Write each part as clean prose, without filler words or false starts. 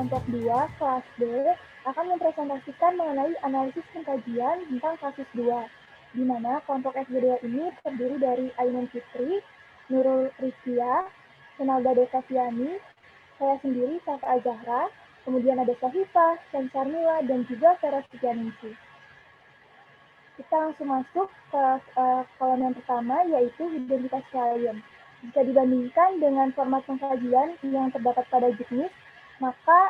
kelompok 2, kelas B, akan mempresentasikan mengenai analisis pengkajian tentang kasus 2, di mana kelompok FG2 ini terdiri dari Ainun Fitri, Nurul Rizkia, Senalda Desaviani, saya sendiri, Safa Azahra, kemudian ada Sahifah, Syarmila, dan juga Vera Sutianingsih. Kita langsung masuk ke kolom yang pertama, yaitu identitas klien. Jika dibandingkan dengan format pengkajian yang terdapat pada juknis, maka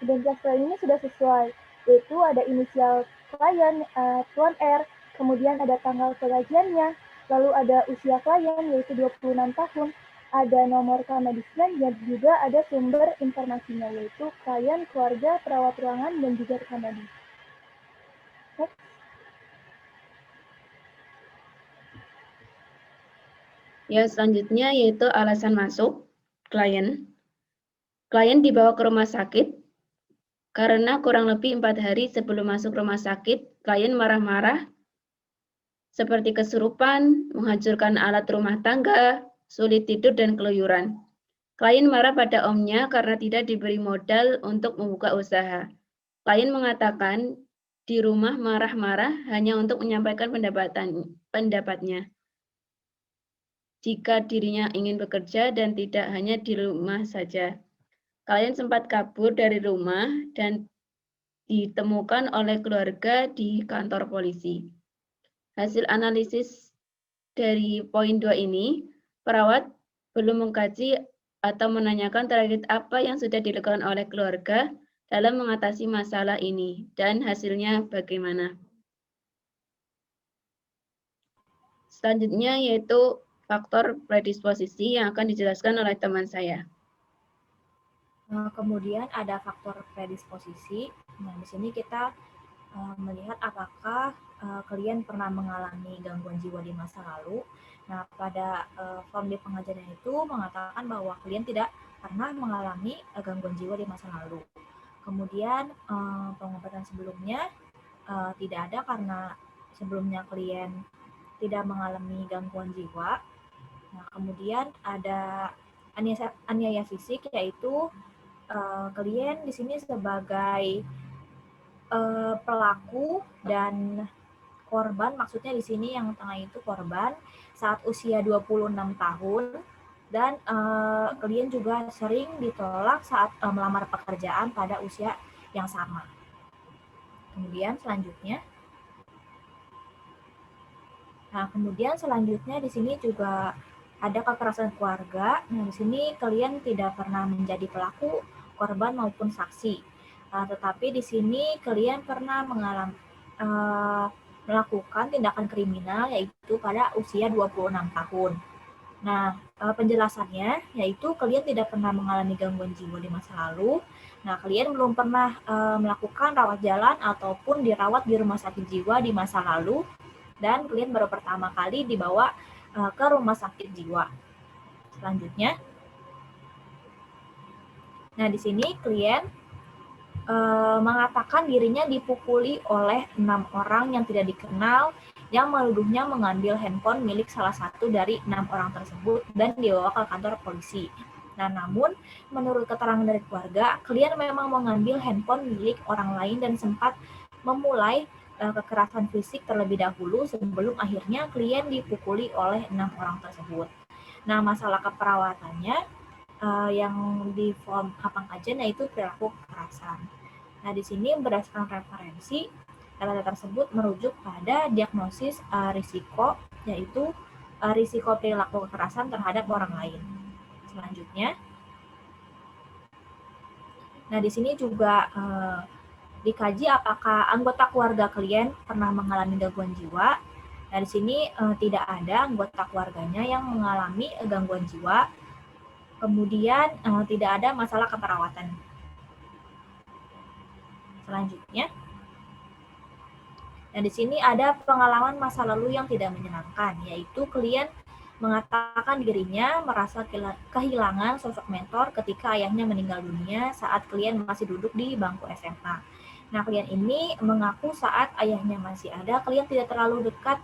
identitas klien ini sudah sesuai, yaitu ada inisial klien, Tuan R, kemudian ada tanggal pengajiannya, lalu ada usia klien, yaitu 26 tahun, ada nomor medisnya, dan juga ada sumber informasinya, yaitu klien, keluarga, perawat ruangan, dan juga rekam medis. Next. Ya, selanjutnya yaitu alasan masuk klien. Klien dibawa ke rumah sakit karena kurang lebih 4 hari sebelum masuk rumah sakit, klien marah-marah seperti kesurupan, menghancurkan alat rumah tangga, sulit tidur, dan keluyuran. Klien marah pada omnya karena tidak diberi modal untuk membuka usaha. Klien mengatakan di rumah marah-marah hanya untuk menyampaikan pendapatnya. Jika dirinya ingin bekerja dan tidak hanya di rumah saja. Klien sempat kabur dari rumah dan ditemukan oleh keluarga di kantor polisi. Hasil analisis dari poin 2 ini, perawat belum mengkaji atau menanyakan terkait apa yang sudah dilakukan oleh keluarga dalam mengatasi masalah ini dan hasilnya bagaimana. Selanjutnya yaitu faktor predisposisi yang akan dijelaskan oleh teman saya. Kemudian ada faktor predisposisi. Nah, di sini kita melihat apakah klien pernah mengalami gangguan jiwa di masa lalu. Nah, pada formulir pengajaran itu mengatakan bahwa klien tidak pernah mengalami gangguan jiwa di masa lalu. Kemudian pengobatan sebelumnya tidak ada karena sebelumnya klien tidak mengalami gangguan jiwa. Nah, kemudian ada aniaya fisik, yaitu klien di sini sebagai pelaku dan korban, maksudnya di sini yang tengah itu korban saat usia 26 tahun dan klien juga sering ditolak saat melamar pekerjaan pada usia yang sama. Kemudian selanjutnya di sini juga ada kekerasan keluarga. Nah, di sini klien tidak pernah menjadi pelaku, korban maupun saksi. Tetapi di sini klien pernah melakukan tindakan kriminal, yaitu pada usia 26 tahun. Nah, penjelasannya yaitu klien tidak pernah mengalami gangguan jiwa di masa lalu. Nah, klien belum pernah melakukan rawat jalan ataupun dirawat di rumah sakit jiwa di masa lalu, dan klien baru pertama kali dibawa ke rumah sakit jiwa. Selanjutnya, nah di sini klien mengatakan dirinya dipukuli oleh 6 orang yang tidak dikenal yang menuduhnya mengambil handphone milik salah satu dari 6 orang tersebut dan dibawa ke kantor polisi. Nah, namun menurut keterangan dari keluarga, klien memang mengambil handphone milik orang lain dan sempat memulai kekerasan fisik terlebih dahulu sebelum akhirnya klien dipukuli oleh 6 orang tersebut. Nah, masalah keperawatannya yang di form pengkajian yaitu perilaku kekerasan. Nah, di sini berdasarkan referensi, data tersebut merujuk pada diagnosis risiko, yaitu risiko perilaku kekerasan terhadap orang lain. Selanjutnya, nah di sini juga dikaji apakah anggota keluarga klien pernah mengalami gangguan jiwa. Nah, di sini tidak ada anggota keluarganya yang mengalami gangguan jiwa. Kemudian tidak ada masalah keperawatan. Selanjutnya, nah di sini ada pengalaman masa lalu yang tidak menyenangkan, yaitu klien mengatakan dirinya merasa kehilangan sosok mentor ketika ayahnya meninggal dunia saat klien masih duduk di bangku SMA. Nah, klien ini mengaku saat ayahnya masih ada, klien tidak terlalu dekat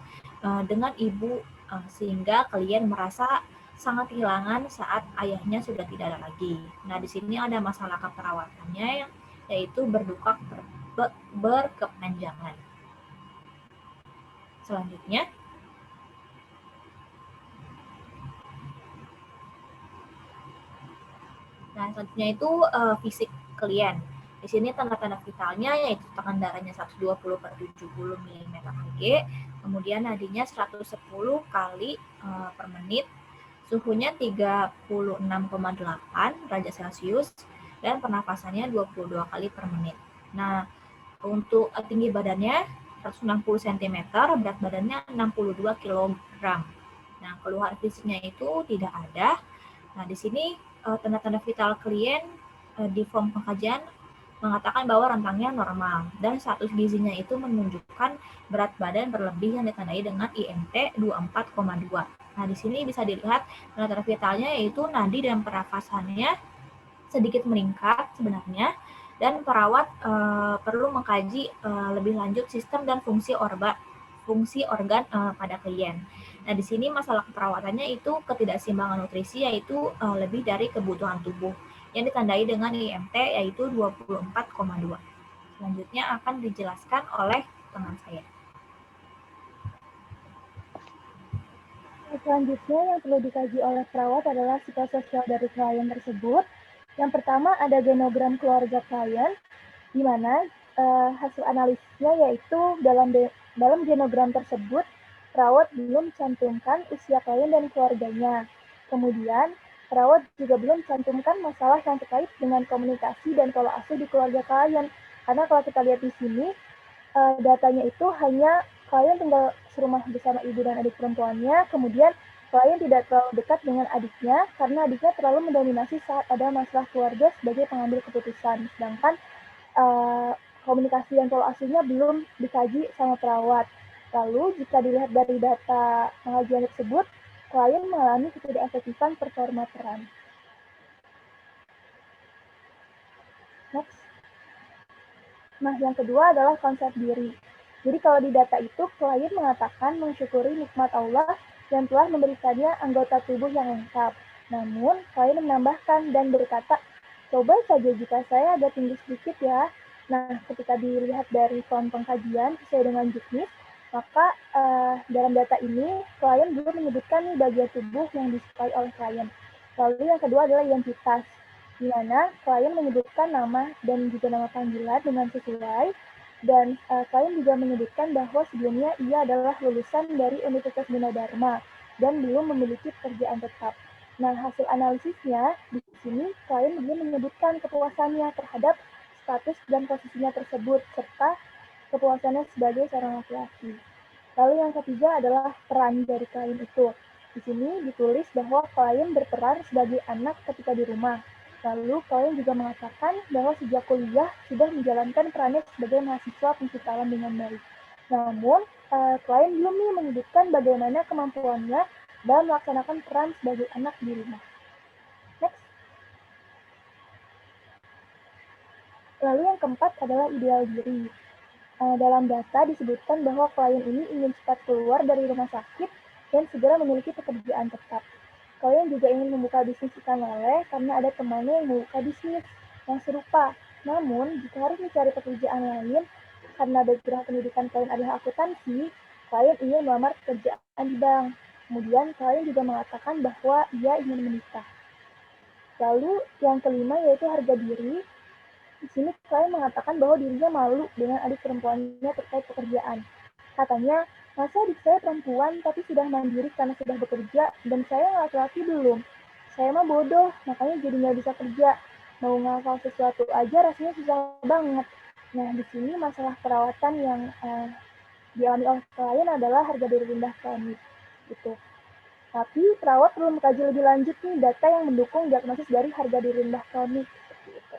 dengan ibu, sehingga klien merasa sangat kehilangan saat ayahnya sudah tidak ada lagi. Nah, di sini ada masalah keperawatannya, yaitu berkepanjangan. Selanjutnya, itu fisik klien. Di sini tanda-tanda vitalnya yaitu tekanan darahnya 120/70 mm/Hg, kemudian nadinya 110 kali per menit, suhunya 36,8 derajat Celcius, dan pernafasannya 22 kali per menit. Nah, untuk tinggi badannya 160 cm, berat badannya 62 kg. Nah, keluhan fisiknya itu tidak ada. Nah, di sini tanda-tanda vital klien di form pengkajian mengatakan bahwa rentangnya normal dan status gizinya itu menunjukkan berat badan berlebih yang ditandai dengan IMT 24,2. Nah, di sini bisa dilihat tanda-tanda vitalnya yaitu nadi dan pernafasannya sedikit meningkat sebenarnya, dan perawat perlu mengkaji lebih lanjut sistem dan fungsi organ pada klien. Nah, di sini masalah keperawatannya itu ketidakseimbangan nutrisi, yaitu lebih dari kebutuhan tubuh, yang ditandai dengan IMT yaitu 24,2. Selanjutnya akan dijelaskan oleh teman saya. Selanjutnya yang perlu dikaji oleh perawat adalah psikososial dari klien tersebut. Yang pertama ada genogram keluarga klien, di mana hasil analisisnya yaitu dalam genogram tersebut perawat belum cantumkan usia klien dan keluarganya. Kemudian perawat juga belum cantumkan masalah yang terkait dengan komunikasi dan pola asuh di keluarga klien. Karena kalau kita lihat di sini datanya itu hanya klien tinggal serumah bersama ibu dan adik perempuannya, kemudian klien tidak terlalu dekat dengan adiknya karena adiknya terlalu mendominasi saat ada masalah keluarga sebagai pengambil keputusan. Sedangkan komunikasi dan pola asuhnya belum dikaji sama perawat. Lalu jika dilihat dari data pengajian tersebut, klien mengalami ketidakefektifan performa peran. Next. Nah, yang kedua adalah konsep diri. Jadi kalau di data itu, klien mengatakan mensyukuri nikmat Allah yang telah memberikannya anggota tubuh yang lengkap. Namun, klien menambahkan dan berkata, coba saja jika saya agak tinggi sedikit ya. Nah, ketika dilihat dari form pengkajian sesuai dengan juknis, maka dalam data ini, klien belum menyebutkan nih bagian tubuh yang disukai oleh klien. Lalu yang kedua adalah identitas, di mana klien menyebutkan nama dan juga nama panggilan dengan sesuai, dan klien juga menyebutkan bahwa sebelumnya ia adalah lulusan dari Universitas Gunadarma dan belum memiliki pekerjaan tetap. Nah, hasil analisisnya di sini klien belum menyebutkan kepuasannya terhadap status dan posisinya tersebut serta kepuasannya sebagai seorang laki-laki. Lalu yang ketiga adalah peran dari klien itu. Di sini ditulis bahwa klien berperan sebagai anak ketika di rumah. Lalu klien juga mengatakan bahwa sejak kuliah sudah menjalankan perannya sebagai mahasiswa pencipta alam dengan baik. Namun, klien belum menyebutkan bagaimana kemampuannya dalam melaksanakan peran sebagai anak di rumah. Next. Lalu yang keempat adalah ideal diri. Dalam data disebutkan bahwa klien ini ingin cepat keluar dari rumah sakit dan segera memiliki pekerjaan tetap. Klien juga ingin membuka bisnis ikan lele karena ada temannya yang membuka bisnis yang serupa. Namun, jika harus mencari pekerjaan lain, karena background pendidikan klien adalah akuntansi, klien ingin melamar pekerjaan di bank. Kemudian, klien juga mengatakan bahwa ia ingin menikah. Lalu, yang kelima yaitu harga diri. Di sini klien mengatakan bahwa dirinya malu dengan adik perempuannya terkait pekerjaan. Katanya, masa adik saya perempuan tapi sudah mandiri karena sudah bekerja dan saya laki-laki belum. Saya mah bodoh, makanya jadi nggak bisa kerja. Mau ngafal sesuatu aja rasanya susah banget. Nah, di sini masalah perawatan yang dialami oleh klien adalah harga diri rendah kronis. Gitu. Tapi perawat perlu mengkaji lebih lanjut nih data yang mendukung diagnosis dari harga diri rendah kronis. Seperti itu.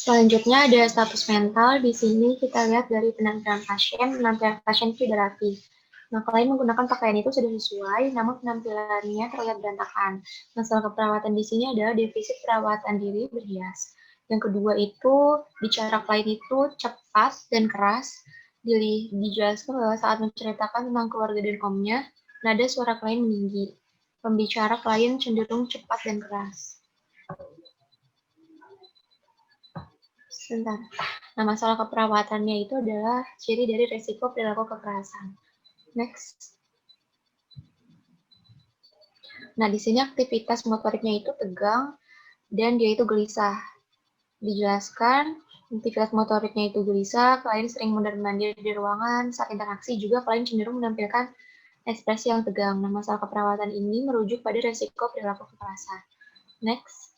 Selanjutnya ada status mental. Di sini kita lihat dari penampilan pasien tidak rapi. Nah, klien menggunakan pakaian itu sudah sesuai, namun penampilannya terlihat berantakan. Masalah keperawatan di sini adalah defisit perawatan diri berhias. Yang kedua itu, bicara klien itu cepat dan keras. dijelaskan bahwa saat menceritakan tentang keluarga dan omnya, nada suara klien meninggi. Pembicara klien cenderung cepat dan keras. Sebentar. Nah, masalah keperawatannya itu adalah ciri dari resiko perilaku kekerasan. Next. Nah, di sini aktivitas motoriknya itu tegang dan dia itu gelisah. Dijelaskan, aktivitas motoriknya itu gelisah, klien sering mondar-mandir di ruangan, saat interaksi juga klien cenderung menampilkan ekspresi yang tegang. Nah, masalah keperawatan ini merujuk pada resiko perilaku kekerasan. Next.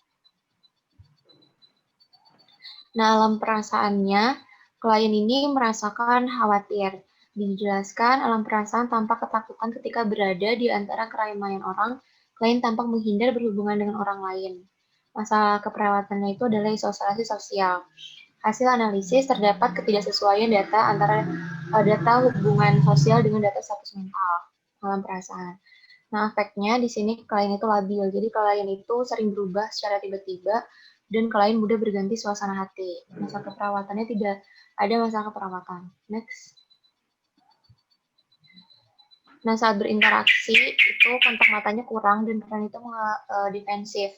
Nah, alam perasaannya, klien ini merasakan khawatir. Dijelaskan, alam perasaan tampak ketakutan ketika berada di antara keramaian orang, klien tampak menghindar berhubungan dengan orang lain. Masalah keperawatannya itu adalah isolasi sosial. Hasil analisis terdapat ketidaksesuaian data antara data hubungan sosial dengan data status mental, alam perasaan. Nah, efeknya di sini klien itu labil. Jadi klien itu sering berubah secara tiba-tiba dan klien mudah berganti suasana hati. Masalah keperawatannya tidak ada masalah keperawatan. Next. Nah, saat berinteraksi itu kontak matanya kurang dan klien itu defensif.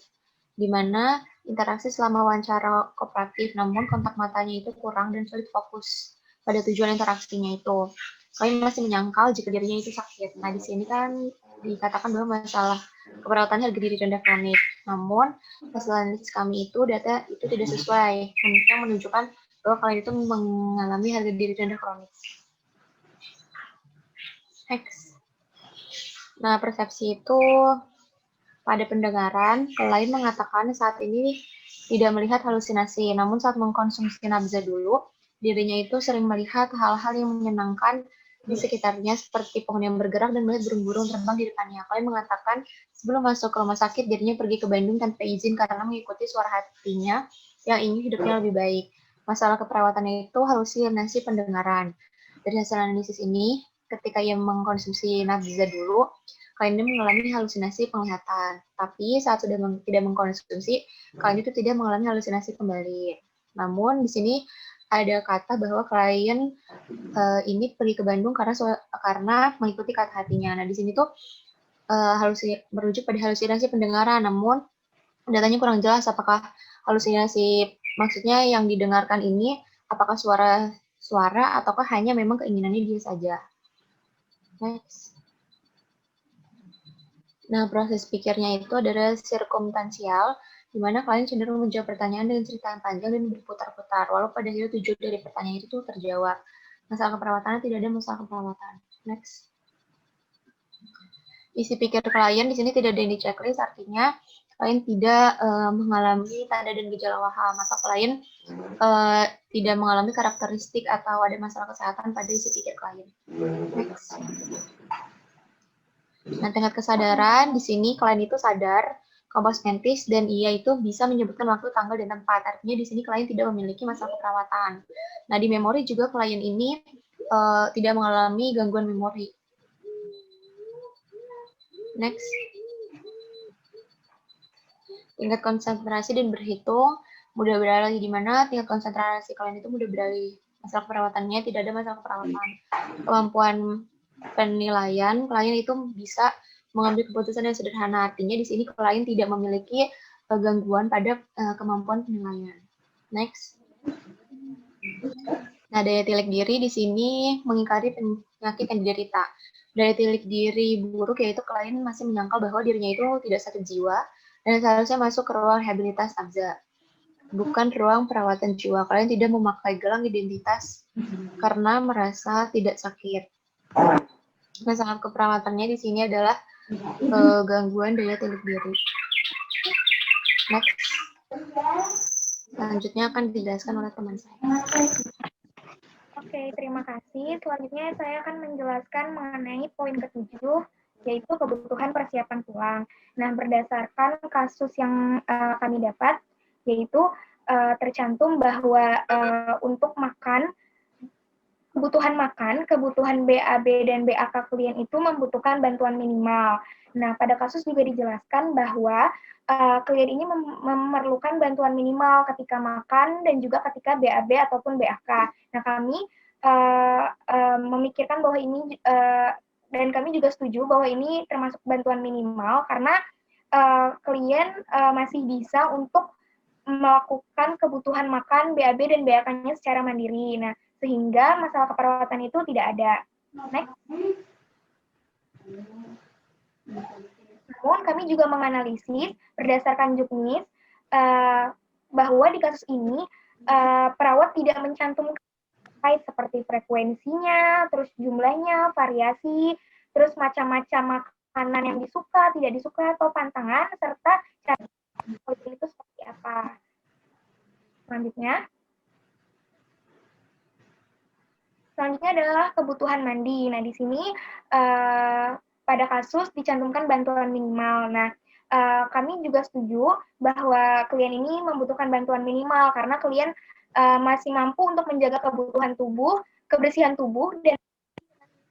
Di mana interaksi selama wawancara kooperatif, namun kontak matanya itu kurang dan sulit fokus pada tujuan interaksinya itu. Klien masih menyangkal jika dirinya itu sakit. Nah, di sini kan dikatakan bahwa masalah keperawatannya harga diri rendah kronik. Namun, hasil analisis kami itu data itu tidak sesuai, yang menunjukkan bahwa kalian itu mengalami harga diri rendah kronik. Next. Nah, persepsi itu pada pendengaran, klien mengatakan saat ini tidak melihat halusinasi, namun saat mengkonsumsi nabza dulu, dirinya itu sering melihat hal-hal yang menyenangkan di sekitarnya seperti pohon yang bergerak dan melihat burung-burung terbang di depannya. Klien mengatakan sebelum masuk ke rumah sakit, dirinya pergi ke Bandung tanpa izin karena mengikuti suara hatinya yang ingin hidupnya lebih baik. Masalah keperawatannya itu halusinasi pendengaran. Dari hasil analisis ini, ketika ia mengkonsumsi nabza dulu, klien mengalami halusinasi penglihatan. Tapi saat sudah tidak mengkonsumsi, klien itu tidak mengalami halusinasi kembali. Namun di sini ada kata bahwa klien ini pergi ke Bandung karena mengikuti kata hatinya. Nah, di sini tuh merujuk pada halusinasi pendengaran, namun datanya kurang jelas apakah halusinasi maksudnya yang didengarkan ini apakah suara ataukah hanya memang keinginannya dia saja. Next. Nah, proses pikirnya itu adalah sirkumstansial, di mana kalian cenderung menjawab pertanyaan dengan cerita panjang dan berputar-putar, walau pada akhirnya tujuan dari pertanyaan itu terjawab. Masalah keperawatannya tidak ada masalah keperawatan. Next. Isi pikir klien di sini tidak ada yang di checklist, artinya klien tidak mengalami tanda dan gejala waham, atau klien tidak mengalami karakteristik atau ada masalah kesehatan pada isi pikir klien. Next. Nah, tingkat kesadaran di sini klien itu sadar, kompas mentis, dan ia itu bisa menyebutkan waktu, tanggal, dan tempat. Artinya di sini klien tidak memiliki masalah keperawatan. Nah, di memori juga klien ini tidak mengalami gangguan memori. Next. Tingkat konsentrasi dan berhitung mudah beralih, di mana tingkat konsentrasi klien itu mudah beralih. Masalah keperawatannya tidak ada masalah keperawatan. Kemampuan penilaian, klien itu bisa mengambil keputusan yang sederhana. Artinya di sini klien tidak memiliki gangguan pada kemampuan penilaian. Next. Nah, daya tilik diri di sini mengingkari penyakit yang diderita. Daya tilik diri buruk yaitu klien masih menyangkal bahwa dirinya itu tidak sakit jiwa dan seharusnya masuk ke ruang rehabilitas nabza, bukan ruang perawatan jiwa. Klien tidak memakai gelang identitas karena merasa tidak sakit. Masalah keperawatannya di sini adalah gangguan daya tilik diri. Next. Selanjutnya akan dijelaskan oleh teman saya. Oke, terima kasih. Selanjutnya saya akan menjelaskan mengenai poin ke-7, yaitu kebutuhan persiapan pulang. Nah, berdasarkan kasus yang kami dapat, yaitu tercantum bahwa untuk makan, kebutuhan BAB dan BAK klien itu membutuhkan bantuan minimal. Nah, pada kasus juga dijelaskan bahwa klien ini memerlukan bantuan minimal ketika makan dan juga ketika BAB ataupun BAK. Nah, kami memikirkan bahwa ini dan kami juga setuju bahwa ini termasuk bantuan minimal karena klien masih bisa untuk melakukan kebutuhan makan, BAB, dan BAK-nya secara mandiri. Nah, sehingga masalah keperawatan itu tidak ada. Next. Namun, kami juga menganalisis berdasarkan juknis bahwa di kasus ini perawat tidak mencantumkan terkait seperti frekuensinya, terus jumlahnya, variasi, terus macam-macam makanan yang disuka, tidak disuka, atau pantangan, serta cara itu seperti apa. Selanjutnya adalah kebutuhan mandi. Nah, di sini pada kasus dicantumkan bantuan minimal. Nah, kami juga setuju bahwa klien ini membutuhkan bantuan minimal karena klien masih mampu untuk menjaga kebutuhan tubuh, kebersihan tubuh, dan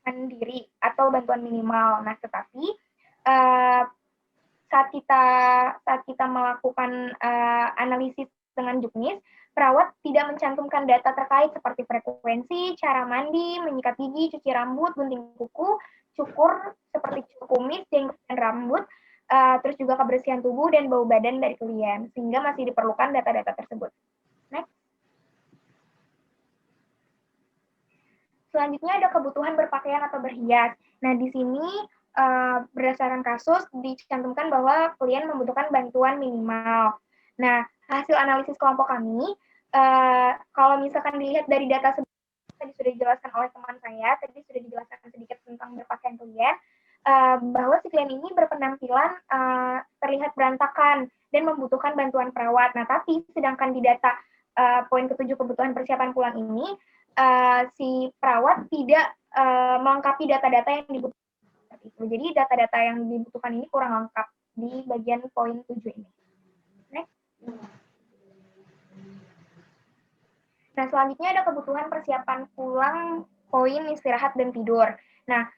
mandiri atau bantuan minimal. Nah, tetapi saat kita melakukan analisis dengan juknis, perawat tidak mencantumkan data terkait seperti frekuensi, cara mandi, menyikat gigi, cuci rambut, gunting kuku, cukur seperti cukur kumis, jenggot dan rambut, terus juga kebersihan tubuh dan bau badan dari klien, sehingga masih diperlukan data-data tersebut. Next. Selanjutnya ada kebutuhan berpakaian atau berhias. Nah, di sini berdasarkan kasus dicantumkan bahwa klien membutuhkan bantuan minimal. Nah, hasil analisis kelompok kami, kalau misalkan dilihat dari data tadi sudah dijelaskan oleh teman saya, tadi sudah dijelaskan sedikit tentang berpakaian klien, bahwa si klien ini berpenampilan terlihat berantakan dan membutuhkan bantuan perawat. Nah, tapi sedangkan di data poin ke-7 kebutuhan persiapan pulang ini, si perawat tidak melengkapi data-data yang dibutuhkan. Jadi data-data yang dibutuhkan ini kurang lengkap di bagian poin 7 ini. Next. Nah, selanjutnya ada kebutuhan persiapan pulang, poin istirahat dan tidur. Nah,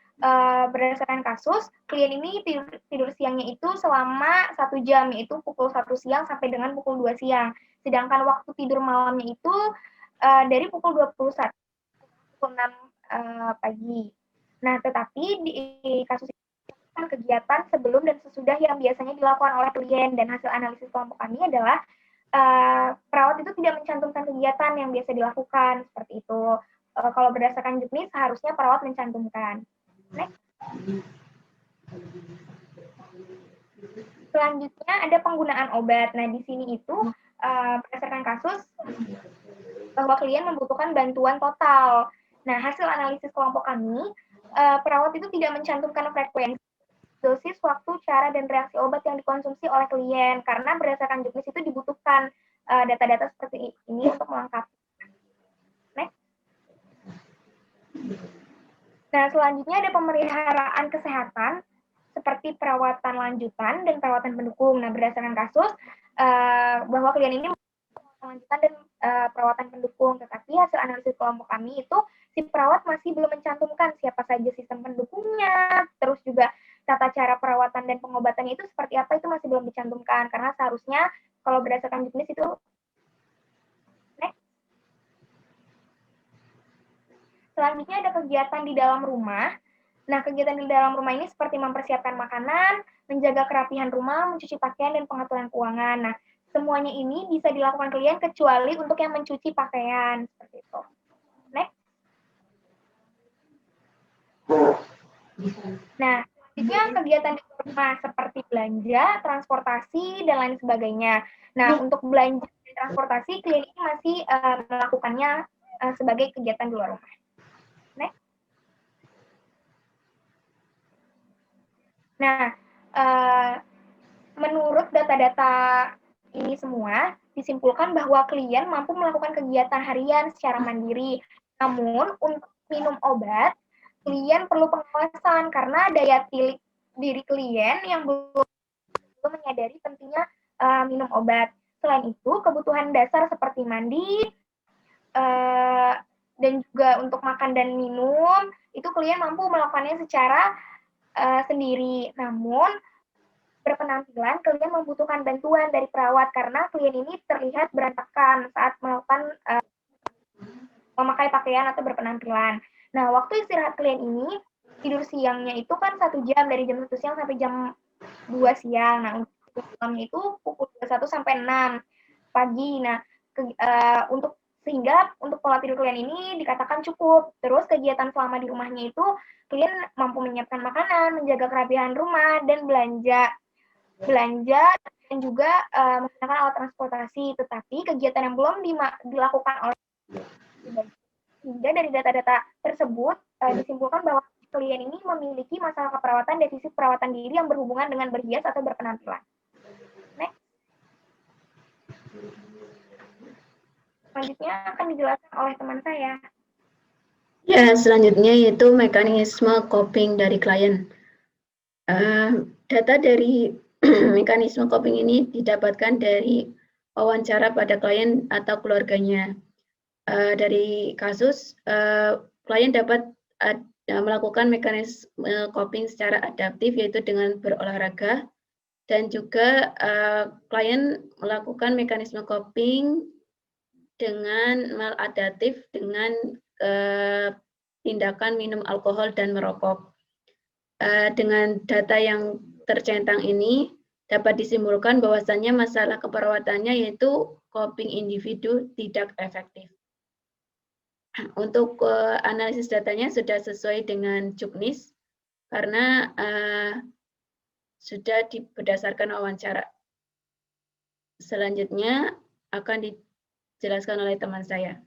berdasarkan kasus, klien ini tidur siangnya itu selama 1 jam, yaitu pukul 1 siang sampai dengan pukul 2 siang. Sedangkan waktu tidur malamnya itu dari pukul 21 pukul 6 pagi. Nah, tetapi di kasus ini kegiatan sebelum dan sesudah yang biasanya dilakukan oleh klien, dan hasil analisis kelompok kami adalah perawat itu tidak mencantumkan kegiatan yang biasa dilakukan, seperti itu. Kalau berdasarkan juknis, seharusnya perawat mencantumkan. Next. Selanjutnya ada penggunaan obat. Nah, di sini itu berdasarkan kasus bahwa klien membutuhkan bantuan total. Nah, hasil analisis kelompok kami, perawat itu tidak mencantumkan frekuensi, dosis, waktu, cara, dan reaksi obat yang dikonsumsi oleh klien, karena berdasarkan juknis itu dibutuhkan data-data seperti ini untuk melengkapi. Next. Nah, selanjutnya ada pemeliharaan kesehatan, seperti perawatan lanjutan dan perawatan pendukung. Nah, berdasarkan kasus, bahwa klien ini lanjutan dan perawatan pendukung, tetapi hasil analisis kelompok kami itu si perawat masih belum mencantumkan siapa saja sistem pendukungnya, terus juga tata cara perawatan dan pengobatannya itu seperti apa, itu masih belum dicantumkan, karena seharusnya kalau berdasarkan juknis itu. Next. Selanjutnya ada kegiatan di dalam rumah. Nah, kegiatan di dalam rumah ini seperti mempersiapkan makanan, menjaga kerapihan rumah, mencuci pakaian, dan pengaturan keuangan. Nah, semuanya ini bisa dilakukan klien kecuali untuk yang mencuci pakaian, seperti itu. Next. Nah, selanjutnya kegiatan di rumah seperti belanja, transportasi, dan lain sebagainya. Nah, untuk belanja dan transportasi, klien ini masih melakukannya sebagai kegiatan di luar rumah. Next. Nah, menurut data-data ini semua, disimpulkan bahwa klien mampu melakukan kegiatan harian secara mandiri. Namun, untuk minum obat, klien perlu pengawasan karena daya diri klien yang belum menyadari pentingnya minum obat. Selain itu, kebutuhan dasar seperti mandi, dan juga untuk makan dan minum, itu klien mampu melakukannya secara sendiri. Namun, berpenampilan, klien membutuhkan bantuan dari perawat karena klien ini terlihat berantakan saat melakukan memakai pakaian atau berpenampilan. Nah, waktu istirahat klien ini, tidur siangnya itu kan 1 jam, dari jam 1 siang sampai jam 2 siang. Nah, untuk malamnya itu pukul 21 sampai 6 pagi. Nah, sehingga untuk pola tidur klien ini dikatakan cukup. Terus kegiatan selama di rumahnya itu, klien mampu menyiapkan makanan, menjaga kerapihan rumah, dan belanja dan juga menggunakan alat transportasi. Tetapi kegiatan yang belum dilakukan oleh sehingga dari data-data tersebut disimpulkan bahwa klien ini memiliki masalah keperawatan defisit perawatan diri yang berhubungan dengan berhias atau berpenampilan. Next. Selanjutnya akan dijelaskan oleh teman saya. Ya, selanjutnya yaitu mekanisme coping dari klien. Data dari mekanisme coping ini didapatkan dari wawancara pada klien atau keluarganya. Dari kasus, klien dapat melakukan mekanisme coping secara adaptif, yaitu dengan berolahraga, dan juga klien melakukan mekanisme coping dengan maladaptif dengan tindakan minum alkohol dan merokok. Dengan data yang tercentang ini dapat disimpulkan bahwasannya masalah keperawatannya yaitu coping individu tidak efektif. Untuk analisis datanya sudah sesuai dengan Juknis karena sudah berdasarkan wawancara. Selanjutnya akan dijelaskan oleh teman saya.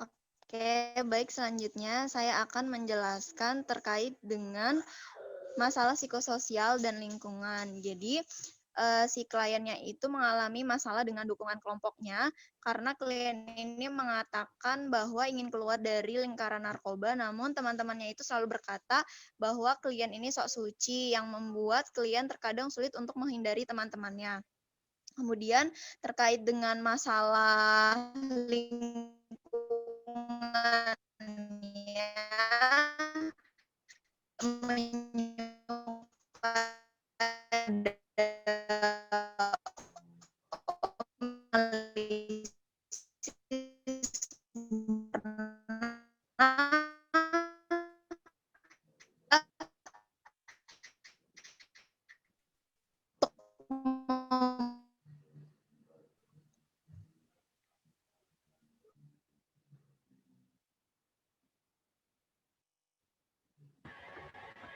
Oke, baik, selanjutnya saya akan menjelaskan terkait dengan masalah psikososial dan lingkungan. Jadi, si kliennya itu mengalami masalah dengan dukungan kelompoknya karena klien ini mengatakan bahwa ingin keluar dari lingkaran narkoba, namun teman-temannya itu selalu berkata bahwa klien ini sok suci yang membuat klien terkadang sulit untuk menghindari teman-temannya. Kemudian terkait dengan masalah lingkungannya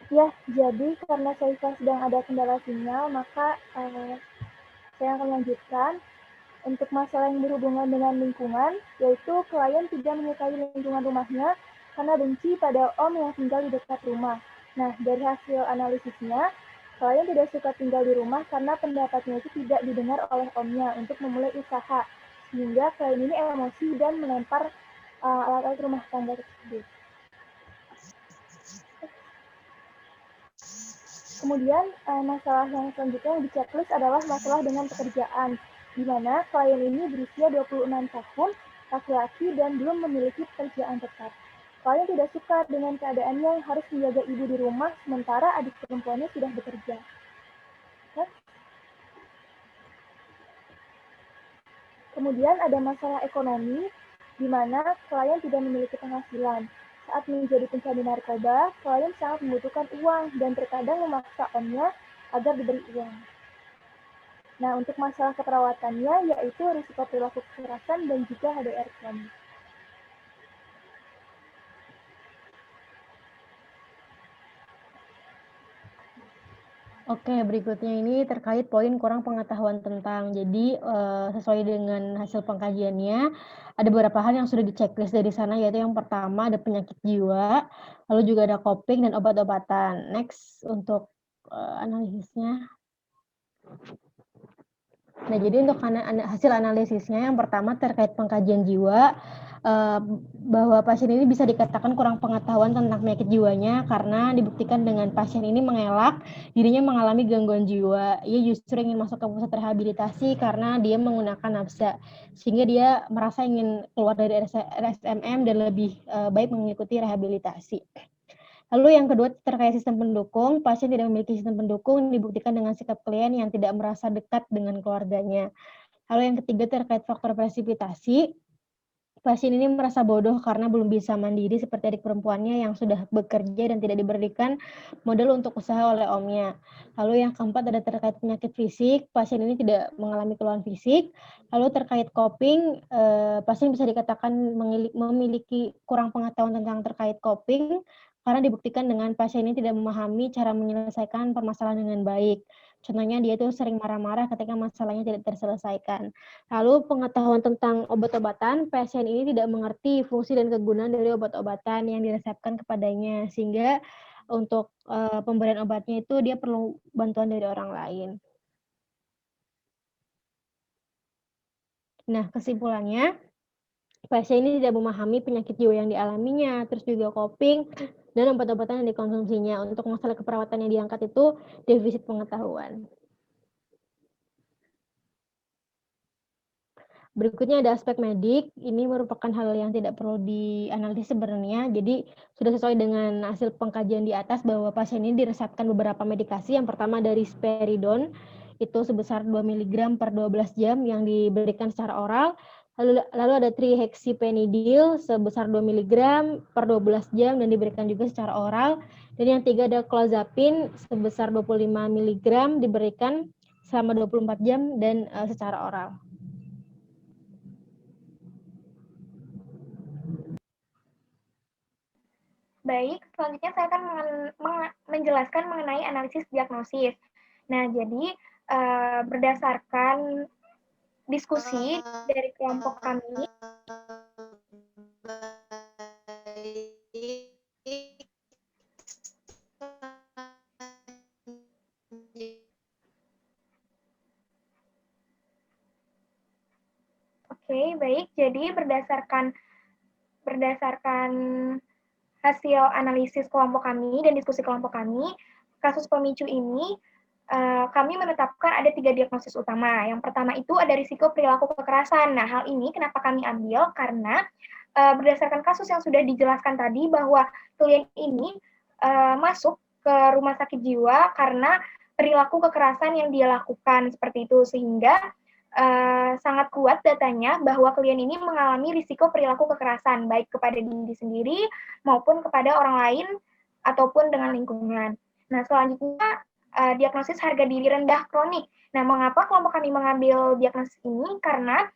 Ya, jadi karena saya sedang ada kendala sinyal, maka saya akan lanjutkan. Untuk masalah yang berhubungan dengan lingkungan, yaitu klien tidak menyukai lingkungan rumahnya karena benci pada om yang tinggal di dekat rumah. Nah, dari hasil analisisnya, klien tidak suka tinggal di rumah karena pendapatnya itu tidak didengar oleh omnya untuk memulai usaha, sehingga klien ini emosi dan melempar alat-alat rumah tangga tersebut. Kemudian masalah yang selanjutnya yang di checklist adalah masalah dengan pekerjaan, di mana klien ini berusia 26 tahun, laki-laki dan belum memiliki pekerjaan tetap. Klien tidak suka dengan keadaannya yang harus menjaga ibu di rumah, sementara adik perempuannya sudah bekerja. Kemudian ada masalah ekonomi, di mana klien tidak memiliki penghasilan. Saat menjadi pecandu narkoba, klien sangat membutuhkan uang dan terkadang memaksa omnya agar diberi uang. Nah, untuk masalah keperawatannya yaitu risiko perilaku kekerasan dan juga HDR kronis. Oke, berikutnya ini terkait poin kurang pengetahuan tentang. Jadi, sesuai dengan hasil pengkajiannya, ada beberapa hal yang sudah di-checklist dari sana, yaitu yang pertama ada penyakit jiwa, lalu juga ada coping dan obat-obatan. Next, untuk analisisnya. Nah, jadi untuk hasil analisisnya, yang pertama terkait pengkajian jiwa, bahwa pasien ini bisa dikatakan kurang pengetahuan tentang penyakit jiwanya karena dibuktikan dengan pasien ini mengelak, dirinya mengalami gangguan jiwa. Ia justru ingin masuk ke pusat rehabilitasi karena dia menggunakan nafsa, sehingga dia merasa ingin keluar dari RSMM dan lebih baik mengikuti rehabilitasi. Lalu yang kedua terkait sistem pendukung, pasien tidak memiliki sistem pendukung dibuktikan dengan sikap klien yang tidak merasa dekat dengan keluarganya. Lalu yang ketiga terkait faktor presipitasi, pasien ini merasa bodoh karena belum bisa mandiri seperti adik perempuannya yang sudah bekerja dan tidak diberikan modal untuk usaha oleh omnya. Lalu yang keempat ada terkait penyakit fisik, pasien ini tidak mengalami keluhan fisik. Lalu terkait coping, pasien bisa dikatakan memiliki kurang pengetahuan tentang terkait coping karena dibuktikan dengan pasien ini tidak memahami cara menyelesaikan permasalahan dengan baik. Contohnya dia tuh sering marah-marah ketika masalahnya tidak terselesaikan. Lalu pengetahuan tentang obat-obatan, pasien ini tidak mengerti fungsi dan kegunaan dari obat-obatan yang diresepkan kepadanya, sehingga untuk pemberian obatnya itu dia perlu bantuan dari orang lain. Nah, kesimpulannya, pasien ini tidak memahami penyakit jiwa yang dialaminya, terus juga coping, dan obat-obatan yang dikonsumsinya. Untuk masalah keperawatan yang diangkat itu defisit pengetahuan. Berikutnya ada aspek medik, ini merupakan hal yang tidak perlu dianalisis sebenarnya, jadi sudah sesuai dengan hasil pengkajian di atas bahwa pasien ini diresepkan beberapa medikasi, yang pertama dari risperidon, itu sebesar 2 mg per 12 jam yang diberikan secara oral, lalu ada trihexyphenidyl sebesar 2 mg per 12 jam dan diberikan juga secara oral, dan yang tiga ada clozapine sebesar 25 mg diberikan selama 24 jam dan secara oral. Baik, selanjutnya saya akan menjelaskan mengenai analisis diagnosis. Nah, jadi berdasarkan diskusi dari kelompok kami, Oke, baik. Jadi berdasarkan hasil analisis kelompok kami dan diskusi kelompok kami, kasus pemicu ini kami menetapkan ada 3 diagnosis utama. Yang pertama itu ada risiko perilaku kekerasan. Nah, hal ini kenapa kami ambil? Karena berdasarkan kasus yang sudah dijelaskan tadi bahwa klien ini masuk ke rumah sakit jiwa karena perilaku kekerasan yang dia lakukan seperti itu, sehingga sangat kuat datanya bahwa klien ini mengalami risiko perilaku kekerasan baik kepada diri sendiri maupun kepada orang lain ataupun dengan lingkungan. Nah, selanjutnya diagnosis harga diri rendah kronik. Nah, mengapa kelompok kami mengambil diagnosis ini? Karena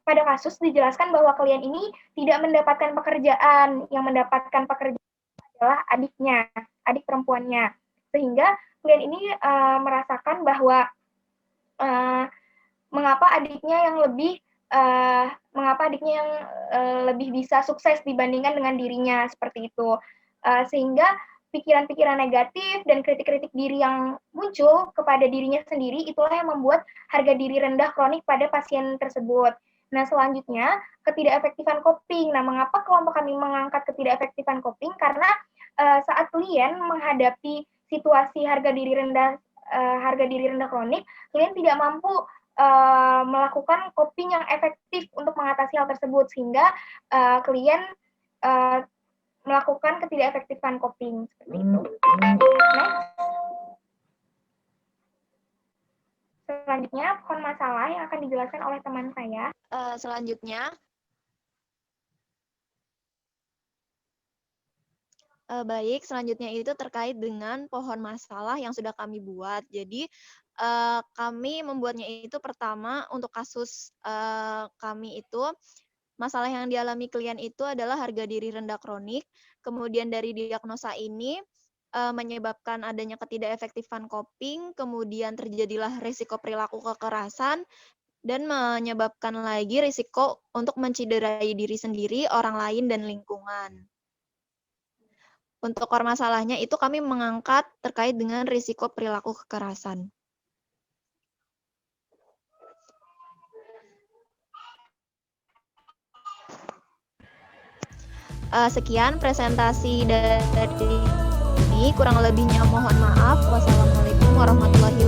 pada kasus dijelaskan bahwa klien ini tidak mendapatkan pekerjaan, yang mendapatkan pekerjaan adalah adiknya, adik perempuannya. Sehingga klien ini merasakan bahwa mengapa adiknya yang lebih bisa sukses dibandingkan dengan dirinya seperti itu, sehingga pikiran-pikiran negatif dan kritik-kritik diri yang muncul kepada dirinya sendiri itulah yang membuat harga diri rendah kronik pada pasien tersebut. Nah, selanjutnya ketidakefektifan coping. Nah, mengapa kelompok kami mengangkat ketidakefektifan coping? Karena saat klien menghadapi situasi harga diri rendah kronik, klien tidak mampu melakukan coping yang efektif untuk mengatasi hal tersebut, sehingga klien melakukan ketidakefektifan coping seperti itu. Next. Selanjutnya, pohon masalah yang akan dijelaskan oleh teman saya. Selanjutnya, baik, selanjutnya itu terkait dengan pohon masalah yang sudah kami buat. Jadi, kami membuatnya itu pertama untuk kasus kami itu, masalah yang dialami klien itu adalah harga diri rendah kronik. Kemudian dari diagnosa ini menyebabkan adanya ketidakefektifan coping, kemudian terjadilah risiko perilaku kekerasan, dan menyebabkan lagi risiko untuk menciderai diri sendiri, orang lain, dan lingkungan. Untuk core masalahnya itu kami mengangkat terkait dengan risiko perilaku kekerasan. Sekian presentasi dari ini, kurang lebihnya mohon maaf. Wassalamualaikum warahmatullahi wabarakatuh.